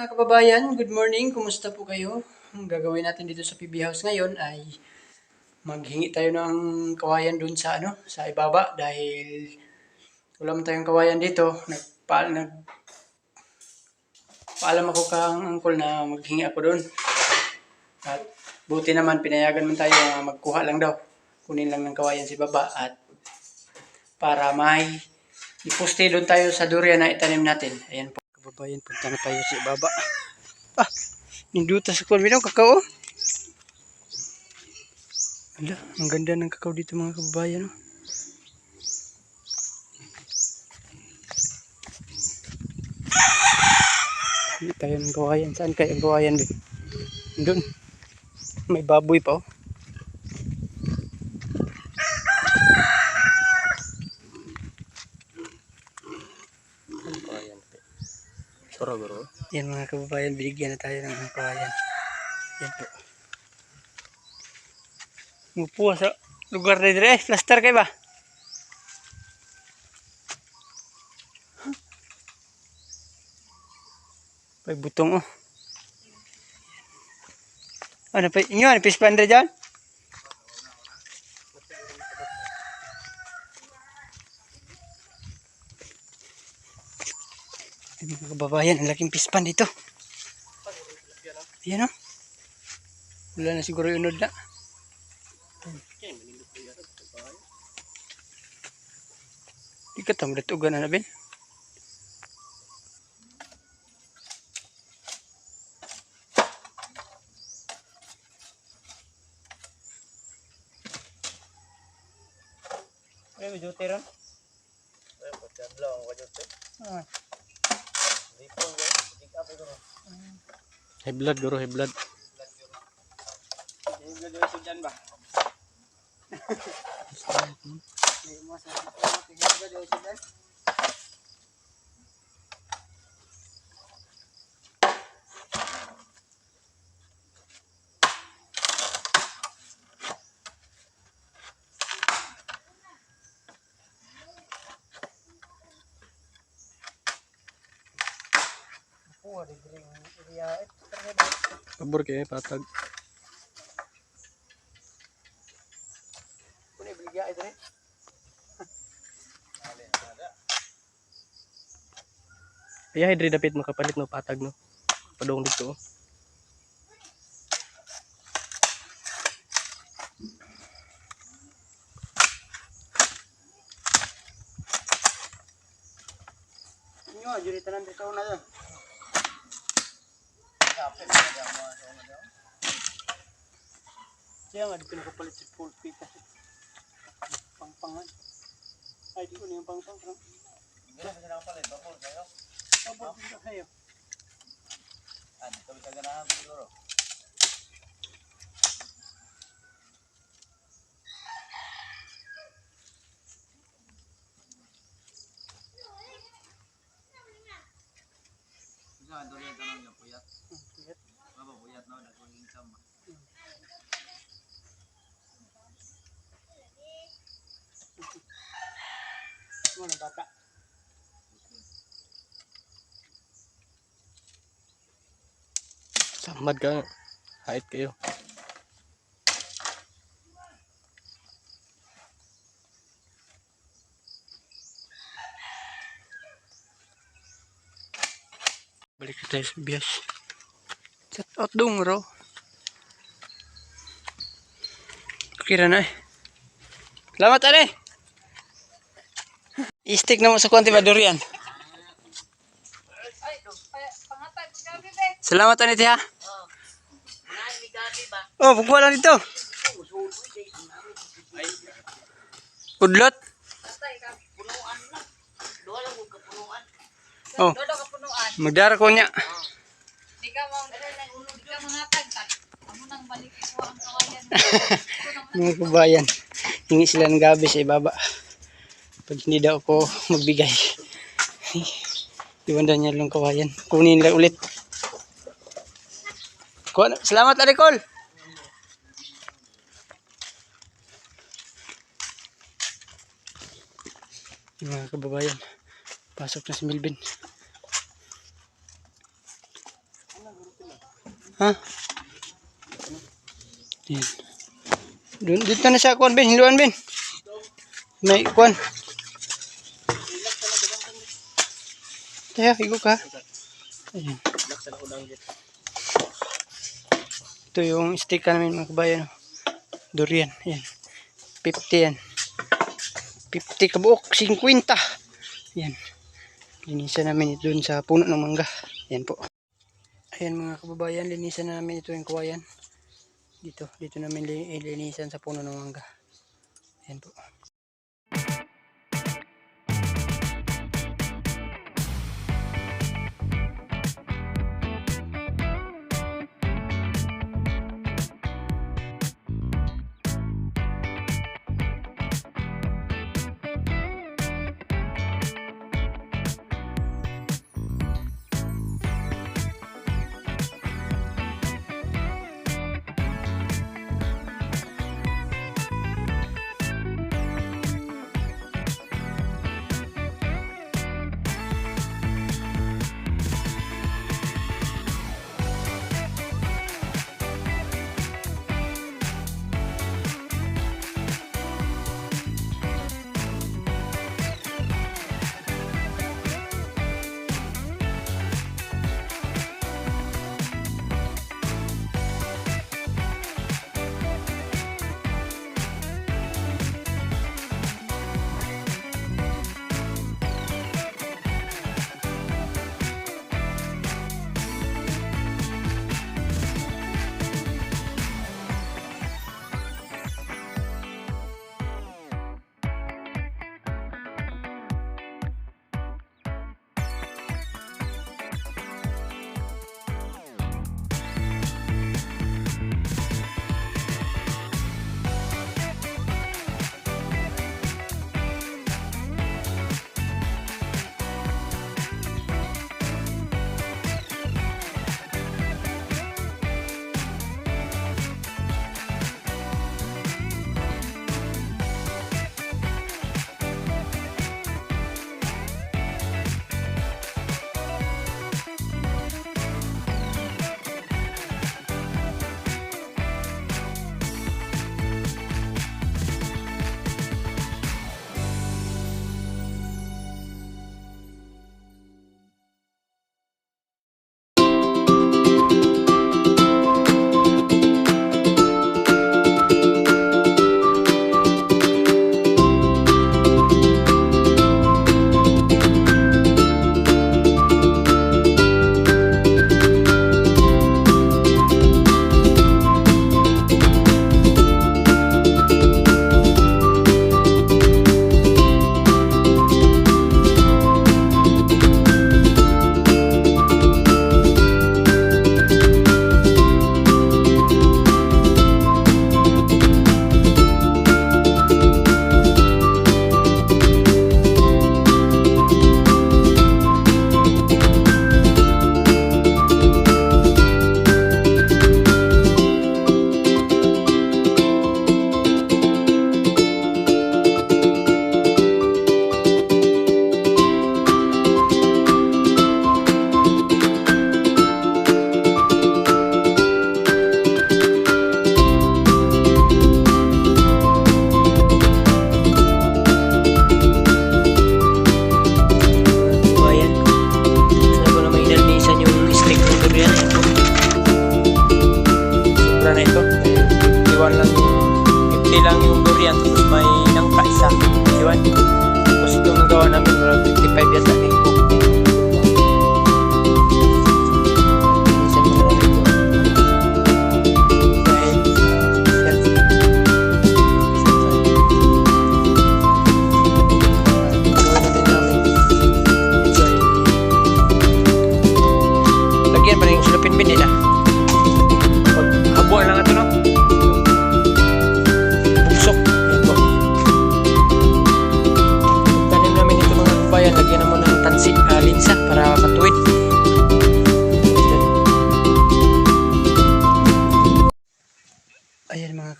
Mga kababayan, good morning. Kumusta po kayo? Ang gagawin natin dito sa PB House ngayon ay maghingi tayo ng kawayan dun sa sa ibaba dahil wala man tayong kawayan dito. Nagpaalam ako kang angkol na maghingi ako dun. At buti naman pinayagan man tayo na magkuha lang daw. Kunin lang ng kawayan sa baba at para may iposte doon tayo sa durian na itanim natin. Ayan po. Kababayan, punta na tayo sa ibaba. Ninduta sa kuwan bitaw kakao. Ala, ang ganda ng kakao dito mga kababayan. Hindi tayo ng kawayan. Saan kayo ang kawayan? Doon. May baboy pa oh. Yan mga kababayan, binigyan na tayo ng kawayan. Yan po. Mupo sa lugar na dire. Plaster kayo ba? May butong oh. Ano pa inyo? Ano pispan rin dyan? Mga kababayan, ang laking pispan dito. Ayan o. Wala na siguro yung unod na. Di ka tamo datugan na Ben. Ay, may jote ron? Ay, pagkablaw ang kajote. High blood guru, high blood. High blood yung dyan ba? Pabor kayo patag. Kuno ibigay ito rin. Iya hidri dapit makapalit no patag no. Padong dito. Inyo juri tanan dito na yo. Siya nga dito nakapalit si full feet kasi pangpangan. Ay di ko niya pangpang. Hindi na siya nakapalit. Babor kayo? Babor kayo. Ano? Kami sa ganahan siguro. Saan doon yung tanong yung puyat? Puyat? Baba puyat na nagkuling sama. Mana bata? Samad ka. Hait kayo. Balik tayo sa bias. Chat out dong ro. Kira na eh. Salamat ane. I-stick na mo sa kwanti ba durian? Salamat ane tiha. Oh, pagkuha lang dito. Udlot. Oh, magdara ko niya. Di ka mangatag. Amo nang balik ko ang kawayan. Mga kabayan, hingi sila ng gabi sa ibaba. Pag hindi daw ako magbigay, iwan daw niya lang kawayan. Kunin nila ulit. Salamat Aricol! Mga kababayan, pasok na si Melvin. Ha? Yan. Dito na siya, kuan, Ben. Hinduan, Ben. May kuan. Kaya, higo ka. Ayan. Ito yung stick namin mga kabayan. Durian. Ayan. 50 yan. 50 kabuok. 50. Ayan. Linisan namin ito dun sa puno ng mangga. Ayan po. Ayan mga kababayan. Linisan namin ito yung kawayan. Dito namin linisan sa puno ng mangga. Ayan po.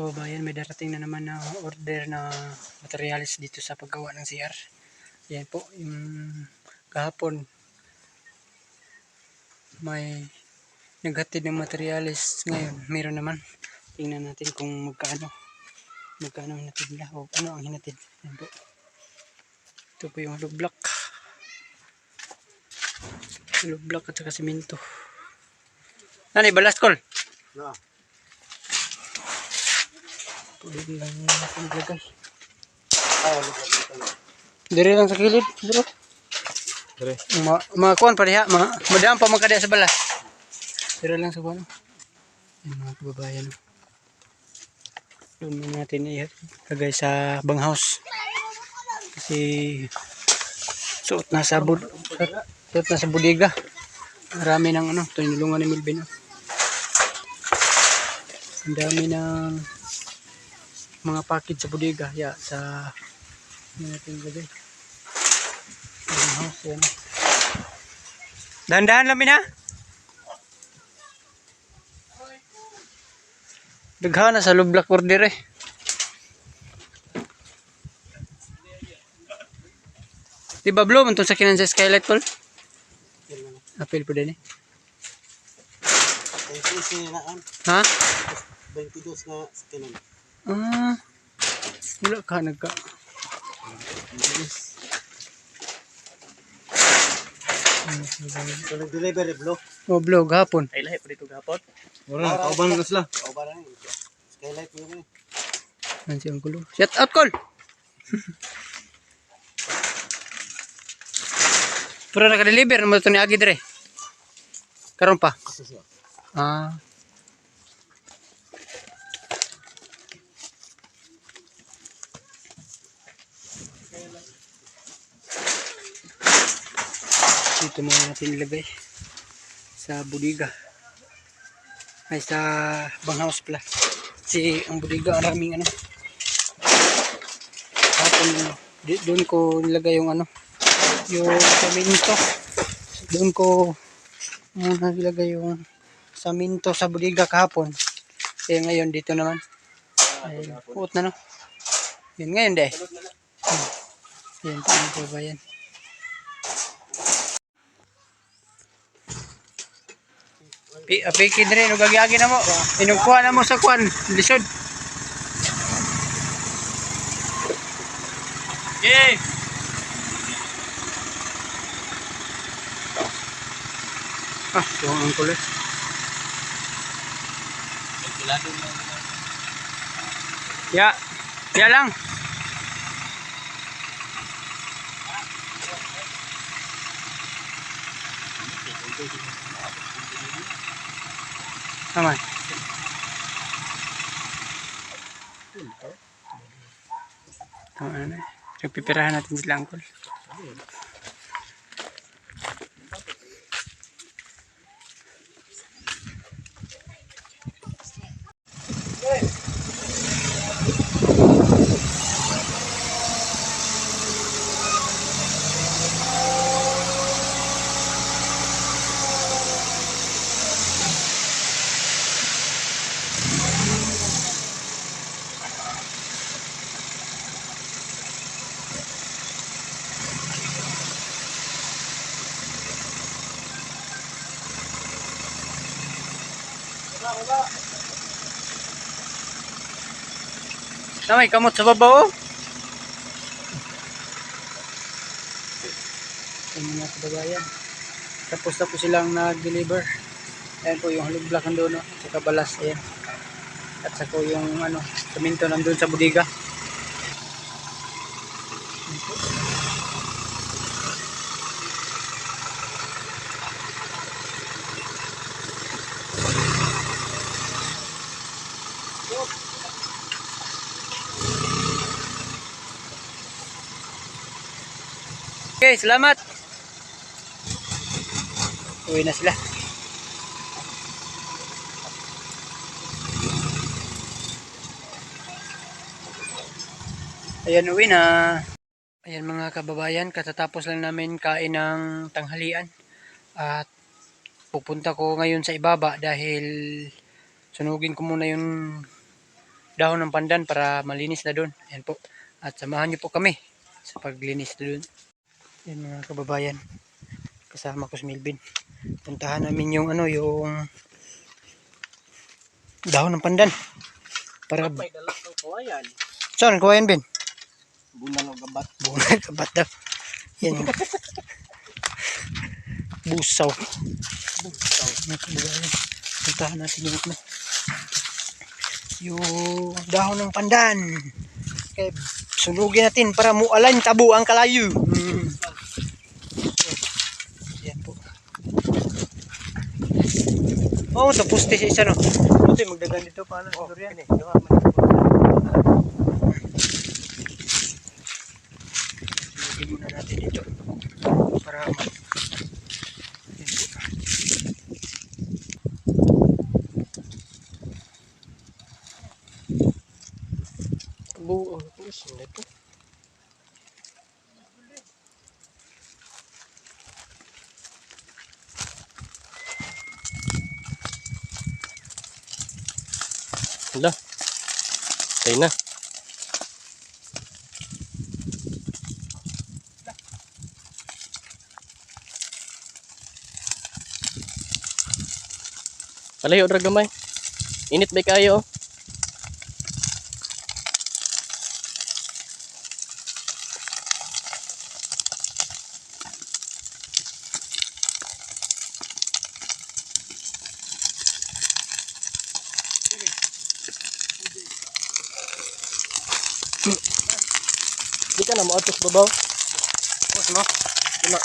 kababayan, may darating na naman na order na materials dito sa paggawa ng CR. Yan po, yung kahapon may naghatid ng materyales ngayon. Meron naman. Tingnan natin kung magkano ang hinatid nila o ano ang hinatid. Yan po. Ito po yung hollow block. Hollow block at saka simento. Nani, balast kol? No. Pwede lang natin ilagay. Ah, Dire lang sa kilid. Bro. Dire. Mga kuwan pa diha. Madaan pa magkadya sa balas. Dire lang sa kuwan. Yan mga kababayan. Doon muna natin ilagay sa banghouse. Kasi suot na sa bodega. Marami ng ano, tinulungan ni Melvin. Ang dami ng mga package sa bodega. Yeah, sa natin ilagay. Banghouse, yan. Dahan-dahan lang ha. Daghan na sa low block order eh. Di ba blow man itong sakinan sa skylight call? Apil po din eh. Ha? 22 na sakinan. Ah. Wala ka nagka. So nag-deliver blow. Oh, blow gahapon. Ay lahi pa dito gapon. Wala, kauban na sila. Kauban na. Skylight mo ni. Nansi ang kulo. Shut out call. Pero naka-deliver naman ito ni Agi dire. Karon pa. Ah. Dito muna natin ilagay sa bodega. Ay sa banghouse pala. Kasi ang bodega maraming ano. Doon ko nilagay yung ano, yung saminto. Doon ko nilagay yung saminto sa bodega kahapon. Eh ngayon dito naman. Ay, puot na no. Yun ngayon de. Yan po ba yan? Piki dire no gagi na mo. Inugkuha na mo sa kwan, lisod. Yay! Ah, buang ang kulit. Ya, ya lang. Aman. Tama na. Pipirahan natin sila angkol. May kamot sa babaw. Ayan mga kababayan. Tapos silang nag-deliver. Ayan po yung hollow block nandun. No? Saka balas. Ayan. At saka yung ano, saminto nandun sa bodega. Okay, salamat. Uwi na sila. Ayan, uwi na. Ayan mga kababayan, katatapos lang namin kain ng tanghalian. At pupunta ko ngayon sa ibaba dahil sunugin ko muna yung dahon ng pandan para malinis na doon. Ayan po. At samahan niyo po kami sa paglinis na doon. Yan mga kababayan, kasama ko si Melvin. Puntahan namin yung ano, yung dahon ng pandan. Para May dala kang kawayan. saan kuha yan, Ben? Bunan o gabat. Bunga kabat daw. Yan yung busaw. Mga kababayan. Puntahan natin yung ano. Yung dahon ng pandan. Kaya sunugin natin para mualan tabo ang kalayo. Yan po. Oh, tapos sa isa no. Buti magdagan dito paano durian eh. Sunugin muna natin dito. Para yan po. Buo. Pusin na ito. Hala. Tayo na. Palayo ra gamay. Init ba kayo? Di ka na maatos babaw. Tapos mo. Lima.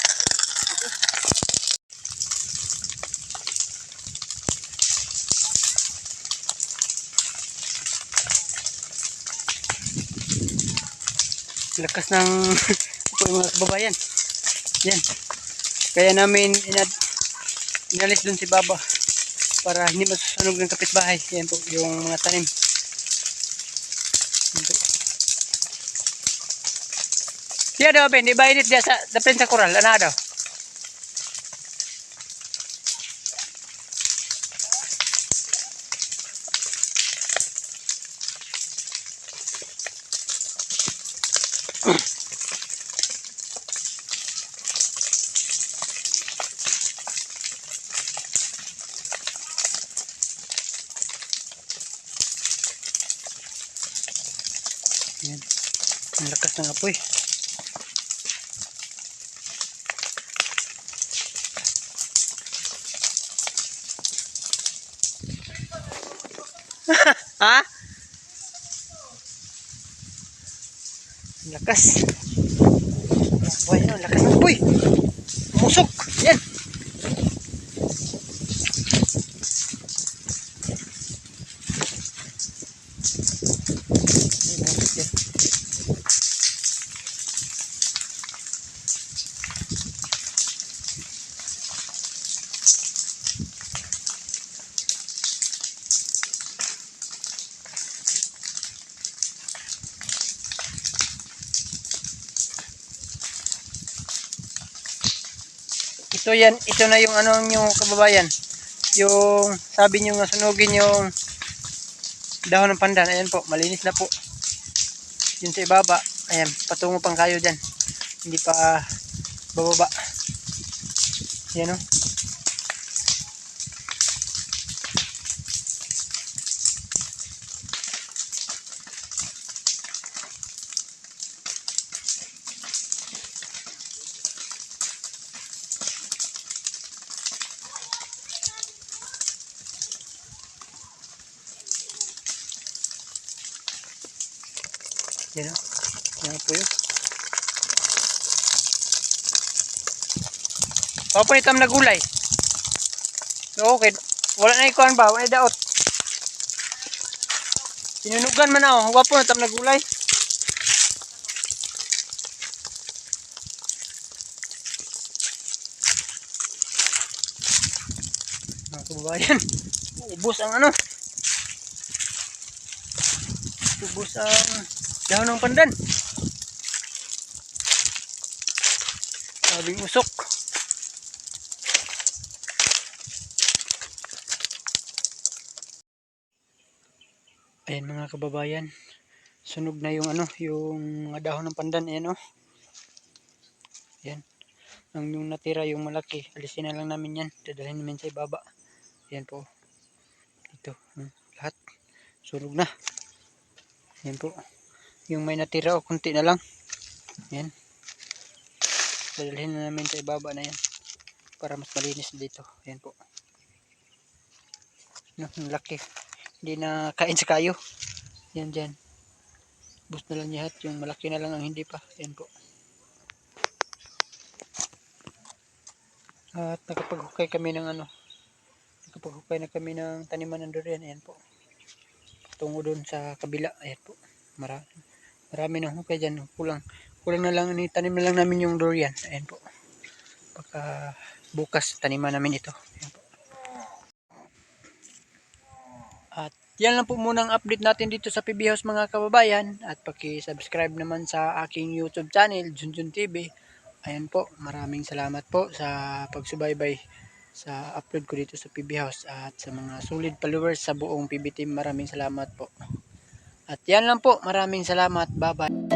Lakas ng po mga kababayan. Yan. Kaya namin inalis dun si Baba para hindi masusunog ng kapitbahay. Yan po yung mga tanim. Yan po. Diya daw, Ben. Di ba init diya sa dapin sa koral? Ano daw? Yan. Ang lakas ng apoy. Ha? Ang lakas. Boy, ang lakas ng apoy. Musok. Yan. Ito yan, ito na yung ano nyo kababayan. Yung sabi nyo nga sunugin yung dahon ng pandan. Ayan po, malinis na po. Yun sa ibaba. Ayan, patungo pang kayo dyan. Hindi pa bababa. Ayan o. Yan o. Yan po yun. Papanitam na gulay. Okay. Wala na ikuan ba? Wala na daot. Sinunugan man ako. Wapo na tam na gulay. Mga kababayan. Ubus ang ano. Ubus ang dahon ng pandan. Sabing usok. Ayan mga kababayan. Sunog na yung ano, yung mga dahon ng pandan. Ayan o. Ayan. Ang yung natira yung malaki. Alisin na lang namin yan. Dadalhin namin sa ibaba. Ayan po. Dito. lahat sunog na. Yan po. Yung may natira o kunti na lang. Yan. Dadalhin na namin sa ibaba na yan para mas malinis dito. Yan po. No, ang laki. Hindi na kain sa kayo. Yan dyan. Bus na lang lahat. Yung malaki na lang ang hindi pa. Yan po. At nakapaghukay kami ng nakapaghukay na kami ng taniman ng durian. Ayan po. Tungo doon sa kabila. Ayan po. Marami ng hukay dyan. Kulang na lang. Tanim na lang namin yung durian. Ayan po. Baka bukas taniman namin ito. Ayan po. At yan lang po muna ang update natin dito sa PB House mga kababayan. At paki-subscribe naman sa aking YouTube channel, Junjun TV. Ayan po, maraming salamat po sa pagsubaybay sa upload ko dito sa PB House. At sa mga solid followers sa buong PB team, maraming salamat po. At yan lang po, maraming salamat. Bye-bye.